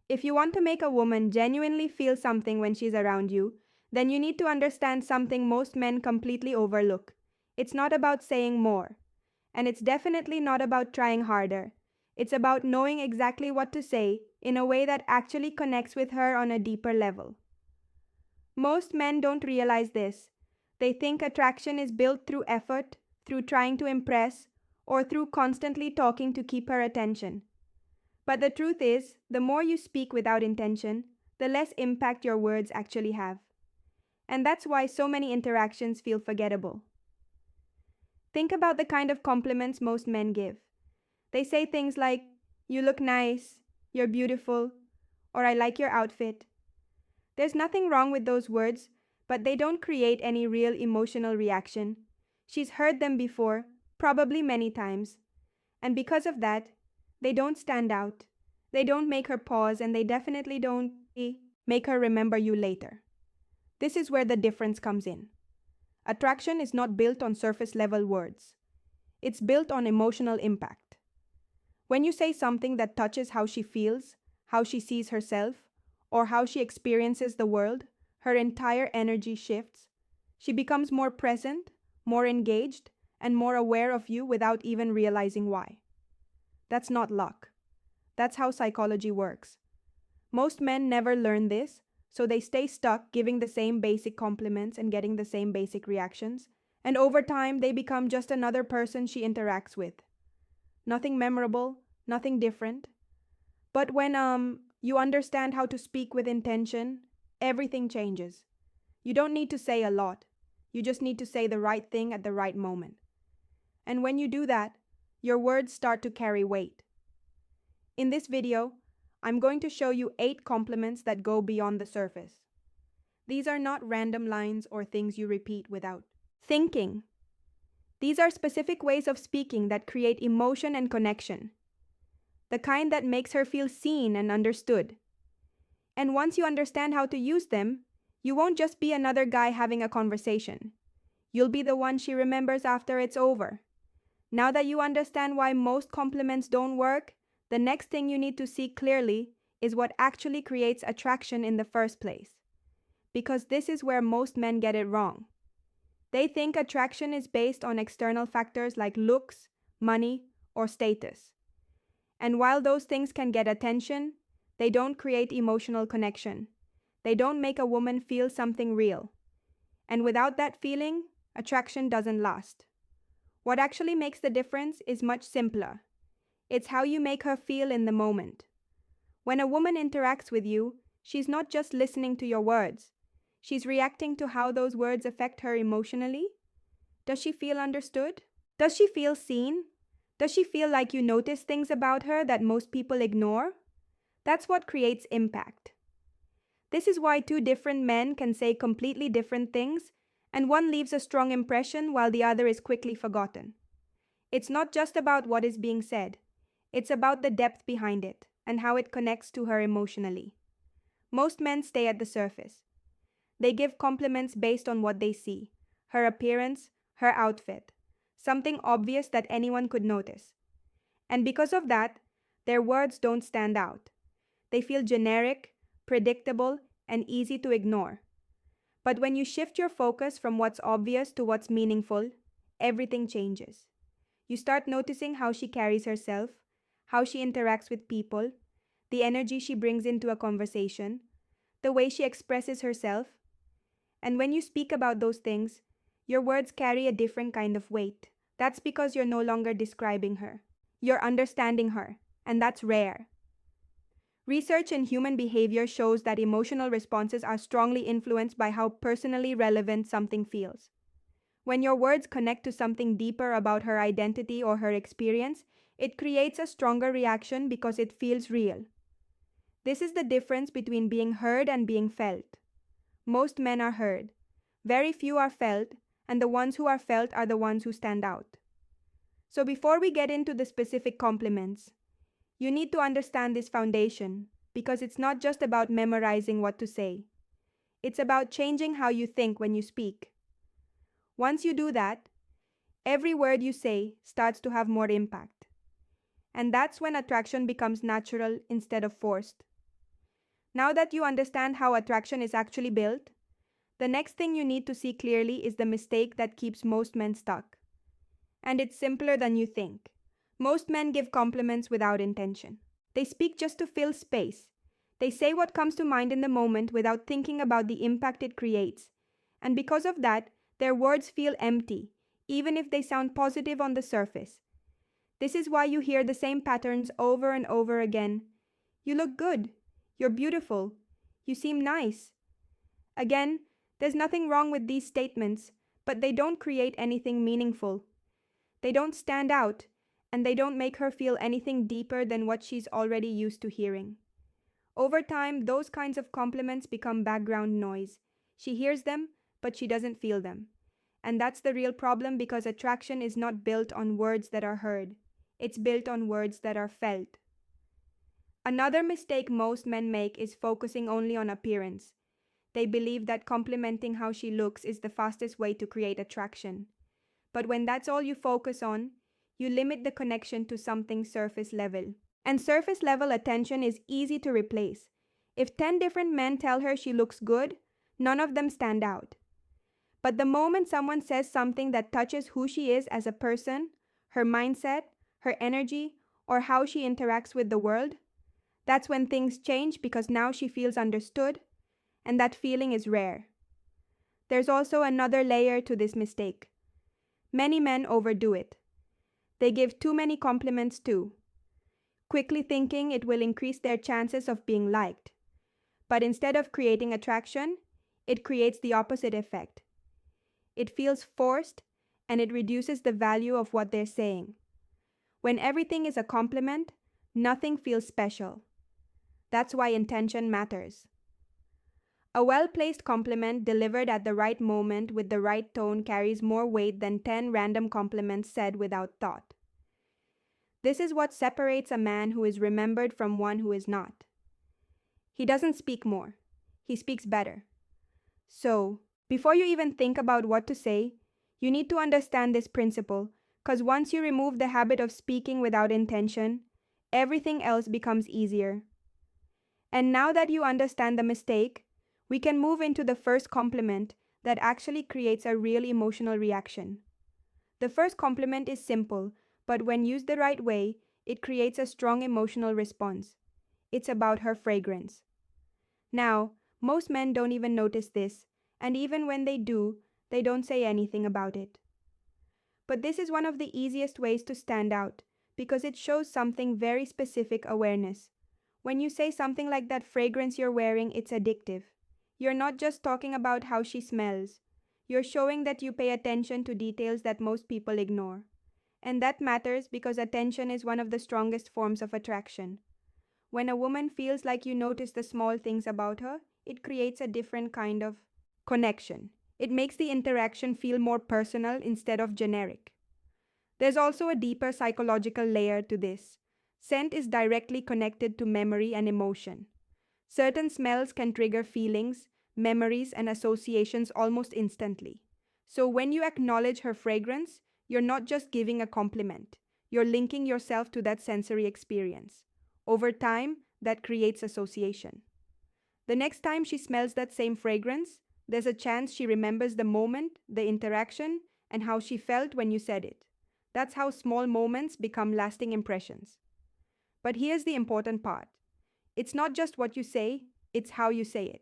If you want to make a woman genuinely feel something when she's around you, then you need to understand something most men completely overlook. It's not about saying more, and it's definitely not about trying harder. It's about knowing exactly what to say in a way that actually connects with her on a deeper level. Most men don't realize this. They think attraction is built through effort, through trying to impress, or through constantly talking to keep her attention. But the truth is, the more you speak without intention, the less impact your words actually have. And that's why so many interactions feel forgettable. Think about the kind of compliments most men give. They say things like, "You look nice," "You're beautiful," or "I like your outfit." There's nothing wrong with those words, but they don't create any real emotional reaction. She's heard them before, probably many times. And because of that, they don't stand out. They don't make her pause, and they definitely don't make her remember you later. This is where the difference comes in. Attraction is not built on surface level words, it's built on emotional impact. When you say something that touches how she feels, how she sees herself, or how she experiences the world, her entire energy shifts. She becomes more present, more engaged, and more aware of you without even realizing why. That's not luck. That's how psychology works. Most men never learn this, so they stay stuck giving the same basic compliments and getting the same basic reactions, and over time they become just another person she interacts with. Nothing memorable, nothing different. But when you understand how to speak with intention, everything changes. You don't need to say a lot. You just need to say the right thing at the right moment. And when you do that, your words start to carry weight. In this video, I'm going to show you 8 compliments that go beyond the surface. These are not random lines or things you repeat without thinking. These are specific ways of speaking that create emotion and connection, the kind that makes her feel seen and understood. And once you understand how to use them, you won't just be another guy having a conversation. You'll be the one she remembers after it's over. Now that you understand why most compliments don't work, the next thing you need to see clearly is what actually creates attraction in the first place. Because this is where most men get it wrong. They think attraction is based on external factors like looks, money, or status. And while those things can get attention, they don't create emotional connection. They don't make a woman feel something real. And without that feeling, attraction doesn't last. What actually makes the difference is much simpler. It's how you make her feel in the moment. When a woman interacts with you, she's not just listening to your words. She's reacting to how those words affect her emotionally. Does she feel understood? Does she feel seen? Does she feel like you notice things about her that most people ignore? That's what creates impact. This is why 2 different men can say completely different things, and one leaves a strong impression while the other is quickly forgotten. It's not just about what is being said. It's about the depth behind it and how it connects to her emotionally. Most men stay at the surface. They give compliments based on what they see, her appearance, her outfit, something obvious that anyone could notice. And because of that, their words don't stand out. They feel generic, predictable, and easy to ignore. But when you shift your focus from what's obvious to what's meaningful, everything changes. You start noticing how she carries herself, how she interacts with people, the energy she brings into a conversation, the way she expresses herself. And when you speak about those things, your words carry a different kind of weight. That's because you're no longer describing her. You're understanding her, and that's rare. Research in human behavior shows that emotional responses are strongly influenced by how personally relevant something feels. When your words connect to something deeper about her identity or her experience, it creates a stronger reaction because it feels real. This is the difference between being heard and being felt. Most men are heard. Very few are felt, and the ones who are felt are the ones who stand out. So before we get into the specific compliments, you need to understand this foundation because it's not just about memorizing what to say. It's about changing how you think when you speak. Once you do that, every word you say starts to have more impact. And that's when attraction becomes natural instead of forced. Now that you understand how attraction is actually built, the next thing you need to see clearly is the mistake that keeps most men stuck. And it's simpler than you think. Most men give compliments without intention. They speak just to fill space. They say what comes to mind in the moment without thinking about the impact it creates. And because of that, their words feel empty, even if they sound positive on the surface. This is why you hear the same patterns over and over again. You look good. You're beautiful. You seem nice. Again, there's nothing wrong with these statements, but they don't create anything meaningful. They don't stand out, and they don't make her feel anything deeper than what she's already used to hearing. Over time, those kinds of compliments become background noise. She hears them, but she doesn't feel them. And that's the real problem because attraction is not built on words that are heard. It's built on words that are felt. Another mistake most men make is focusing only on appearance. They believe that complimenting how she looks is the fastest way to create attraction. But when that's all you focus on, you limit the connection to something surface level. And surface level attention is easy to replace. If 10 different men tell her she looks good, none of them stand out. But the moment someone says something that touches who she is as a person, her mindset, her energy, or how she interacts with the world, that's when things change because now she feels understood, and that feeling is rare. There's also another layer to this mistake. Many men overdo it. They give too many compliments too, quickly thinking it will increase their chances of being liked. But instead of creating attraction, it creates the opposite effect. It feels forced, and it reduces the value of what they're saying. When everything is a compliment, nothing feels special. That's why intention matters. A well-placed compliment delivered at the right moment with the right tone carries more weight than 10 random compliments said without thought. This is what separates a man who is remembered from one who is not. He doesn't speak more. He speaks better. So, before you even think about what to say, you need to understand this principle, because once you remove the habit of speaking without intention, everything else becomes easier. And now that you understand the mistake, we can move into the first compliment that actually creates a real emotional reaction. The first compliment is simple, but when used the right way, it creates a strong emotional response. It's about her fragrance. Now, most men don't even notice this, and even when they do, they don't say anything about it. But this is one of the easiest ways to stand out, because it shows something very specific awareness. When you say something like that fragrance you're wearing, it's addictive. You're not just talking about how she smells. You're showing that you pay attention to details that most people ignore. And that matters because attention is one of the strongest forms of attraction. When a woman feels like you notice the small things about her, it creates a different kind of connection. It makes the interaction feel more personal instead of generic. There's also a deeper psychological layer to this. Scent is directly connected to memory and emotion. Certain smells can trigger feelings, memories, and associations almost instantly. So when you acknowledge her fragrance, you're not just giving a compliment. You're linking yourself to that sensory experience. Over time, that creates association. The next time she smells that same fragrance, there's a chance she remembers the moment, the interaction, and how she felt when you said it. That's how small moments become lasting impressions. But here's the important part. It's not just what you say, it's how you say it.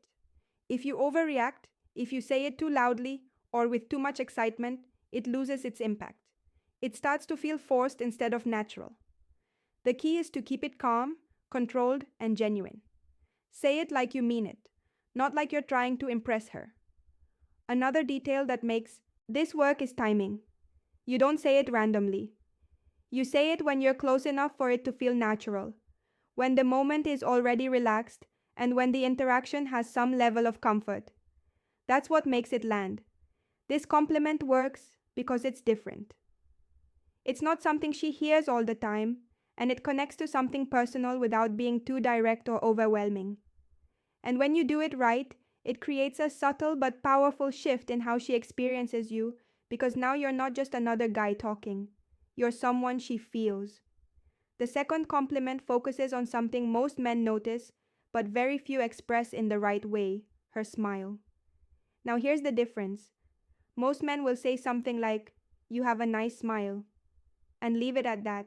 If you overreact, if you say it too loudly, or with too much excitement, it loses its impact. It starts to feel forced instead of natural. The key is to keep it calm, controlled, and genuine. Say it like you mean it, not like you're trying to impress her. Another detail that makes this work is timing. You don't say it randomly. You say it when you're close enough for it to feel natural, when the moment is already relaxed, and when the interaction has some level of comfort. That's what makes it land. This compliment works because it's different. It's not something she hears all the time, and it connects to something personal without being too direct or overwhelming. And when you do it right, it creates a subtle but powerful shift in how she experiences you, because now you're not just another guy talking. You're someone she feels. The second compliment focuses on something most men notice, but very few express in the right way: her smile. Now, here's the difference: most men will say something like, "You have a nice smile," and leave it at that.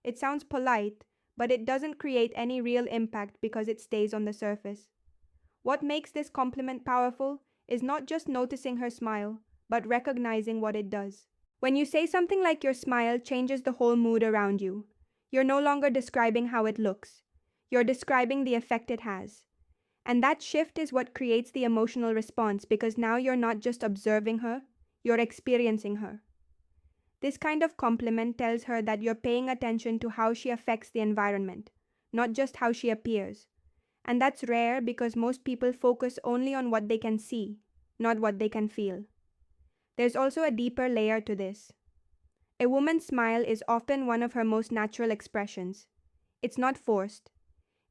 It sounds polite, but it doesn't create any real impact because it stays on the surface. What makes this compliment powerful is not just noticing her smile, but recognizing what it does. When you say something like your smile changes the whole mood around you, you're no longer describing how it looks. You're describing the effect it has. And that shift is what creates the emotional response because now you're not just observing her, you're experiencing her. This kind of compliment tells her that you're paying attention to how she affects the environment, not just how she appears. And that's rare because most people focus only on what they can see, not what they can feel. There's also a deeper layer to this. A woman's smile is often one of her most natural expressions. It's not forced.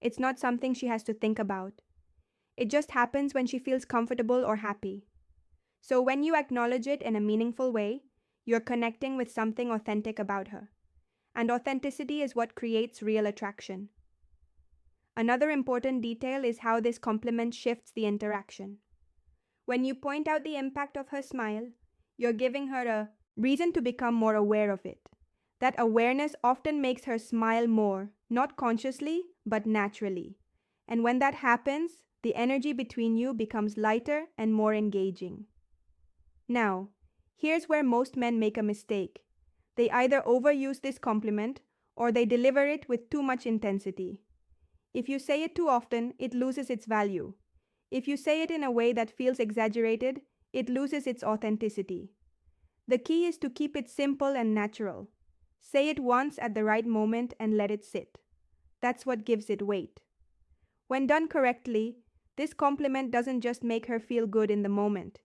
It's not something she has to think about. It just happens when she feels comfortable or happy. So when you acknowledge it in a meaningful way, you're connecting with something authentic about her. And authenticity is what creates real attraction. Another important detail is how this compliment shifts the interaction. When you point out the impact of her smile, you're giving her a reason to become more aware of it. That awareness often makes her smile more, not consciously, but naturally. And when that happens, the energy between you becomes lighter and more engaging. Now, here's where most men make a mistake. They either overuse this compliment or they deliver it with too much intensity. If you say it too often, it loses its value. If you say it in a way that feels exaggerated, it loses its authenticity. The key is to keep it simple and natural. Say it once at the right moment and let it sit. That's what gives it weight. When done correctly, this compliment doesn't just make her feel good in the moment.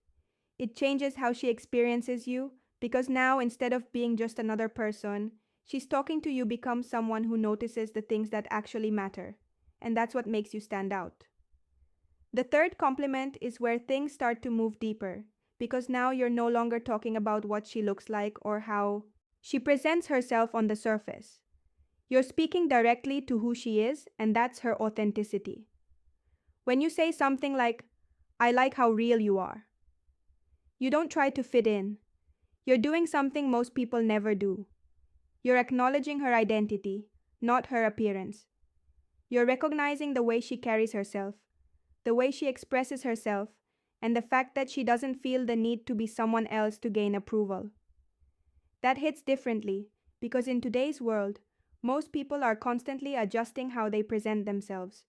It changes how she experiences you because now, instead of being just another person, she's talking to you becomes someone who notices the things that actually matter. And that's what makes you stand out. The third compliment is where things start to move deeper, because now you're no longer talking about what she looks like or how she presents herself on the surface. You're speaking directly to who she is, and that's her authenticity. When you say something like, "I like how real you are," you don't try to fit in. You're doing something most people never do. You're acknowledging her identity, not her appearance. You're recognizing the way she carries herself, the way she expresses herself, and the fact that she doesn't feel the need to be someone else to gain approval. That hits differently because in today's world, most people are constantly adjusting how they present themselves.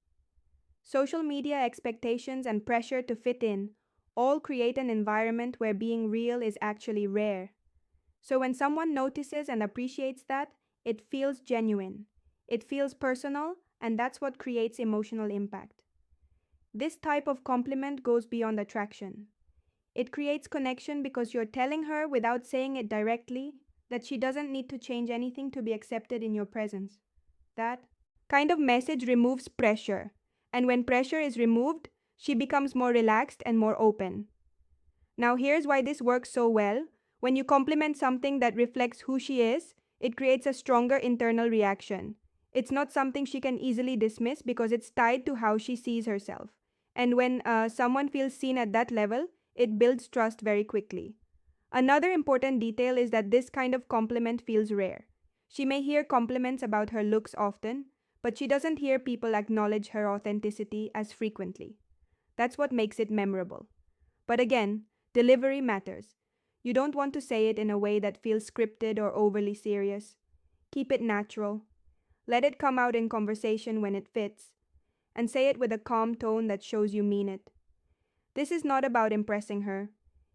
Social media expectations and pressure to fit in all create an environment where being real is actually rare. So when someone notices and appreciates that, it feels genuine. It feels personal, and that's what creates emotional impact. This type of compliment goes beyond attraction. It creates connection because you're telling her without saying it directly that she doesn't need to change anything to be accepted in your presence. That kind of message removes pressure. And when pressure is removed, she becomes more relaxed and more open. Now, here's why this works so well. When you compliment something that reflects who she is, it creates a stronger internal reaction. It's not something she can easily dismiss because it's tied to how she sees herself. And when someone feels seen at that level, it builds trust very quickly. Another important detail is that this kind of compliment feels rare. She may hear compliments about her looks often, but she doesn't hear people acknowledge her authenticity as frequently. That's what makes it memorable. But again, delivery matters. You don't want to say it in a way that feels scripted or overly serious. Keep it natural. Let it come out in conversation when it fits, and say it with a calm tone that shows you mean it. This is not about impressing her.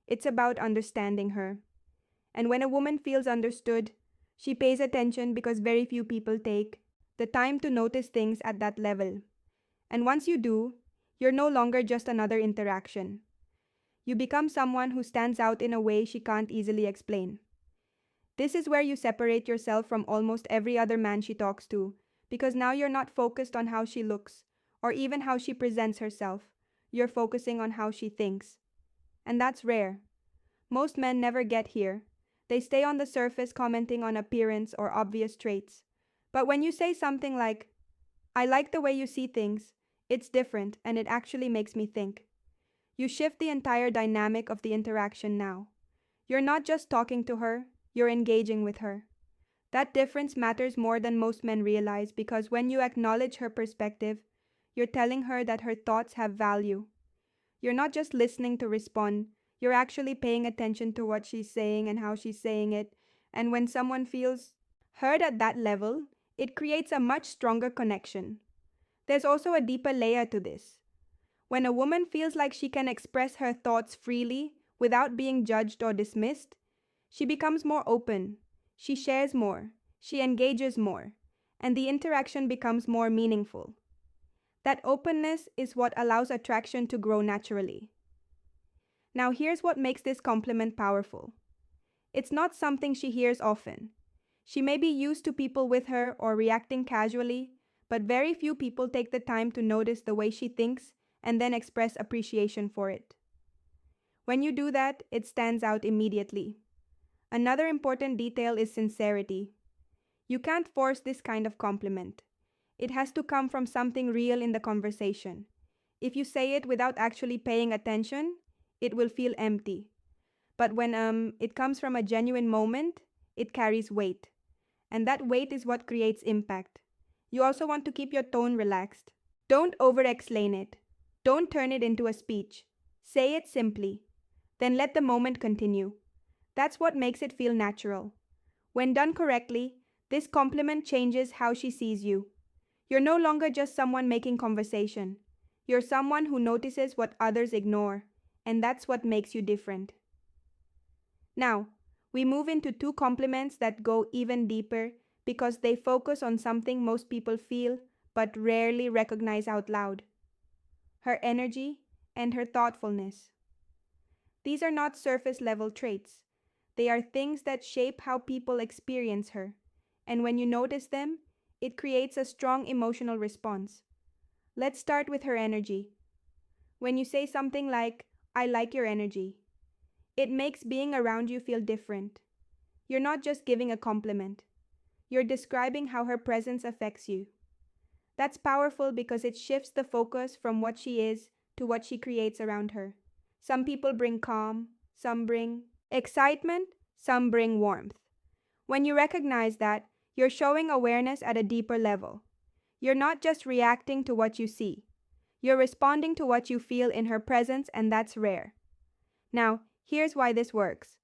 It's about understanding her. And when a woman feels understood, she pays attention because very few people take the time to notice things at that level. And once you do, you're no longer just another interaction. You become someone who stands out in a way she can't easily explain. This is where you separate yourself from almost every other man she talks to, because now you're not focused on how she looks, or even how she presents herself. You're focusing on how she thinks. And that's rare. Most men never get here. They stay on the surface commenting on appearance or obvious traits. But when you say something like, "I like the way you see things," It's different, and it actually makes me think. You shift the entire dynamic of the interaction now. You're not just talking to her, you're engaging with her. That difference matters more than most men realize because when you acknowledge her perspective, you're telling her that her thoughts have value. You're not just listening to respond, you're actually paying attention to what she's saying and how she's saying it. And when someone feels heard at that level, it creates a much stronger connection. There's also a deeper layer to this. When a woman feels like she can express her thoughts freely without being judged or dismissed, she becomes more open, she shares more, she engages more, and the interaction becomes more meaningful. That openness is what allows attraction to grow naturally. Now, here's what makes this compliment powerful. It's not something she hears often. She may be used to people with her or reacting casually, but very few people take the time to notice the way she thinks and then express appreciation for it. When you do that, it stands out immediately. Another important detail is sincerity. You can't force this kind of compliment. It has to come from something real in the conversation. If you say it without actually paying attention, it will feel empty. But when it comes from a genuine moment, it carries weight. And that weight is what creates impact. You also want to keep your tone relaxed. Don't over-explain it. Don't turn it into a speech. Say it simply. Then let the moment continue. That's what makes it feel natural. When done correctly, this compliment changes how she sees you. You're no longer just someone making conversation. You're someone who notices what others ignore, and that's what makes you different. Now, we move into two compliments that go even deeper because they focus on something most people feel but rarely recognize out loud: her energy and her thoughtfulness. These are not surface level traits. They are things that shape how people experience her, and when you notice them, it creates a strong emotional response. Let's start with her energy. When you say something like, "I like your energy," it makes being around you feel different. You're not just giving a compliment, you're describing how her presence affects you. That's powerful because it shifts the focus from what she is to what she creates around her. Some people bring calm, some bring excitement, some bring warmth. When you recognize that, you're showing awareness at a deeper level. You're not just reacting to what you see. You're responding to what you feel in her presence, and that's rare. Now, here's why this works.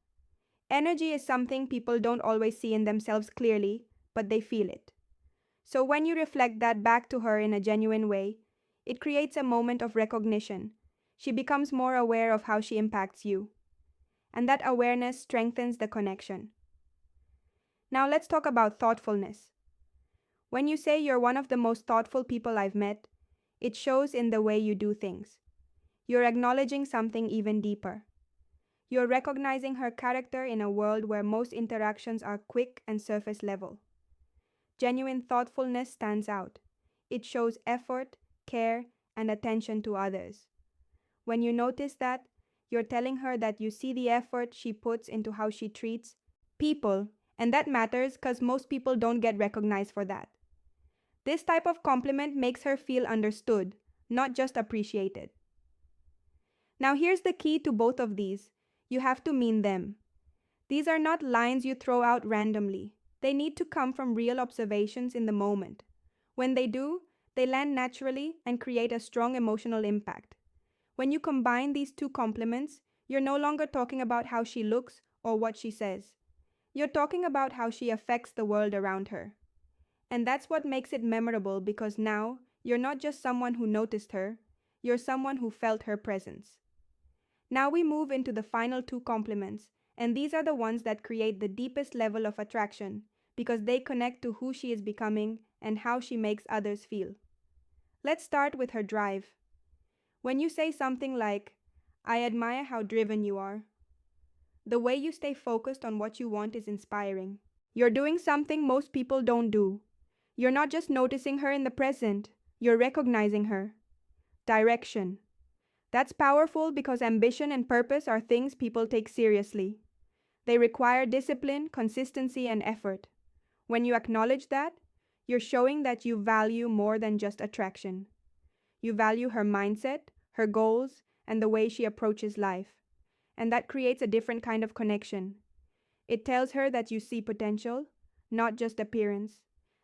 Energy is something people don't always see in themselves clearly, but they feel it. So when you reflect that back to her in a genuine way, it creates a moment of recognition. She becomes more aware of how she impacts you. And that awareness strengthens the connection. Now let's talk about thoughtfulness. When you say you're one of the most thoughtful people I've met, it shows in the way you do things. You're acknowledging something even deeper. You're recognizing her character in a world where most interactions are quick and surface level. Genuine thoughtfulness stands out. It shows effort, care, and attention to others. When you notice that, you're telling her that you see the effort she puts into how she treats people, and that matters because most people don't get recognized for that. This type of compliment makes her feel understood, not just appreciated. Now here's the key to both of these. You have to mean them. These are not lines you throw out randomly. They need to come from real observations in the moment. When they do, they land naturally and create a strong emotional impact. When you combine these two compliments, you're no longer talking about how she looks or what she says. You're talking about how she affects the world around her. And that's what makes it memorable because now you're not just someone who noticed her, you're someone who felt her presence. Now we move into the final two compliments, and these are the ones that create the deepest level of attraction because they connect to who she is becoming and how she makes others feel. Let's start with her drive. When you say something like, "I admire how driven you are," the way you stay focused on what you want is inspiring. You're doing something most people don't do. You're not just noticing her in the present, you're recognizing her. Direction. That's powerful because ambition and purpose are things people take seriously. They require discipline, consistency, and effort. When you acknowledge that, you're showing that you value more than just attraction. You value her mindset, her goals, and the way she approaches life. And that creates a different kind of connection. It tells her that you see potential, not just appearance.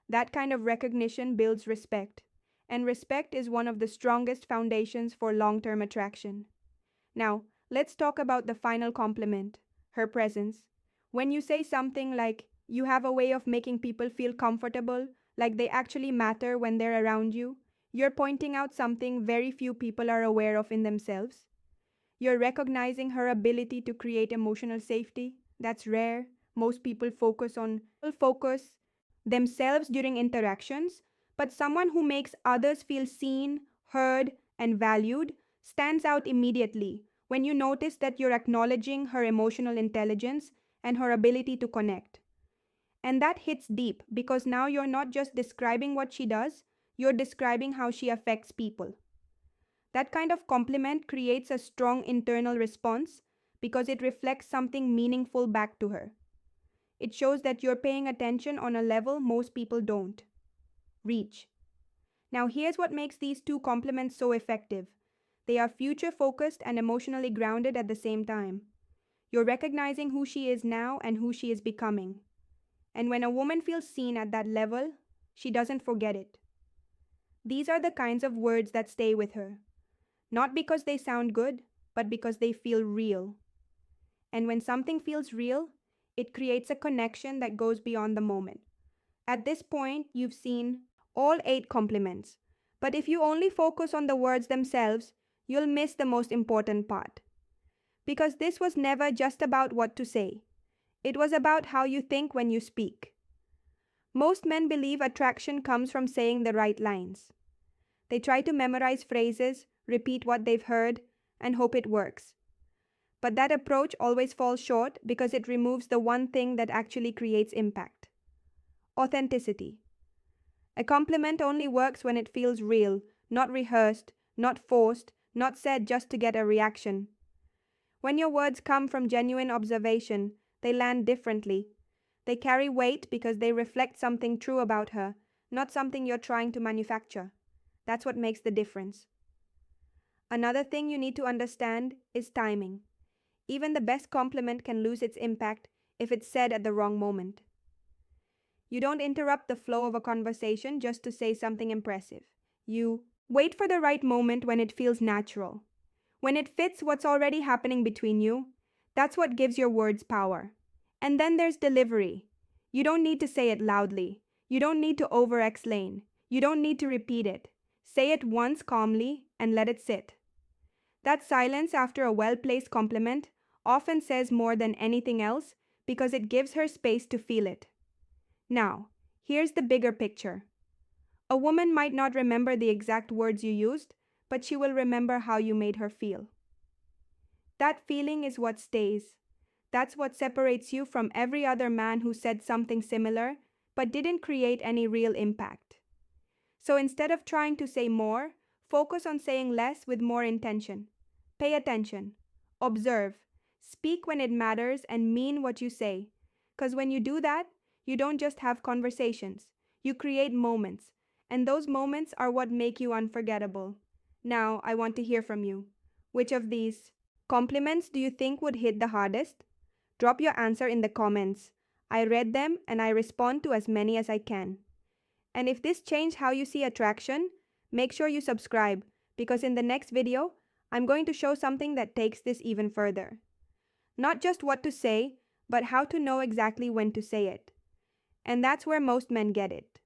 That kind of recognition builds respect, and respect is one of the strongest foundations for long term attraction. Now, let's talk about the final compliment, her presence. When you say something like, you have a way of making people feel comfortable, like they actually matter when they're around you, you're pointing out something very few people are aware of in themselves. You're recognizing her ability to create emotional safety. That's rare. Most people focus themselves during interactions, but someone who makes others feel seen, heard, and valued stands out immediately when you notice that you're acknowledging her emotional intelligence and her ability to connect. And that hits deep because now you're not just describing what she does, you're describing how she affects people. That kind of compliment creates a strong internal response because it reflects something meaningful back to her. It shows that you're paying attention on a level most people don't reach. Now, here's what makes these two compliments so effective: they are future focused and emotionally grounded at the same time. You're recognizing who she is now and who she is becoming. And when a woman feels seen at that level, she doesn't forget it. These are the kinds of words that stay with her, not because they sound good, but because they feel real. And when something feels real, it creates a connection that goes beyond the moment. At this point, you've seen all 8 compliments. But if you only focus on the words themselves, you'll miss the most important part. Because this was never just about what to say, it was about how you think when you speak. Most men believe attraction comes from saying the right lines. They try to memorize phrases, repeat what they've heard, and hope it works. But that approach always falls short because it removes the one thing that actually creates impact: authenticity. A compliment only works when it feels real, not rehearsed, not forced, not said just to get a reaction. When your words come from genuine observation, they land differently. They carry weight because they reflect something true about her, not something you're trying to manufacture. That's what makes the difference. Another thing you need to understand is timing. Even the best compliment can lose its impact if it's said at the wrong moment. You don't interrupt the flow of a conversation just to say something impressive. You wait for the right moment when it feels natural. When it fits what's already happening between you, that's what gives your words power. And then there's delivery. You don't need to say it loudly. You don't need to over-explain. You don't need to repeat it. Say it once calmly and let it sit. That silence after a well-placed compliment often says more than anything else because it gives her space to feel it. Now, here's the bigger picture. A woman might not remember the exact words you used, but she will remember how you made her feel. That feeling is what stays. That's what separates you from every other man who said something similar but didn't create any real impact. So instead of trying to say more, focus on saying less with more intention. Pay attention. Observe. Speak when it matters and mean what you say. Because when you do that, you don't just have conversations. You create moments. And those moments are what make you unforgettable. Now, I want to hear from you. Which of these compliments do you think would hit the hardest? Drop your answer in the comments. I read them and I respond to as many as I can. And if this changed how you see attraction, make sure you subscribe because in the next video, I'm going to show something that takes this even further. Not just what to say, but how to know exactly when to say it. And that's where most men get it.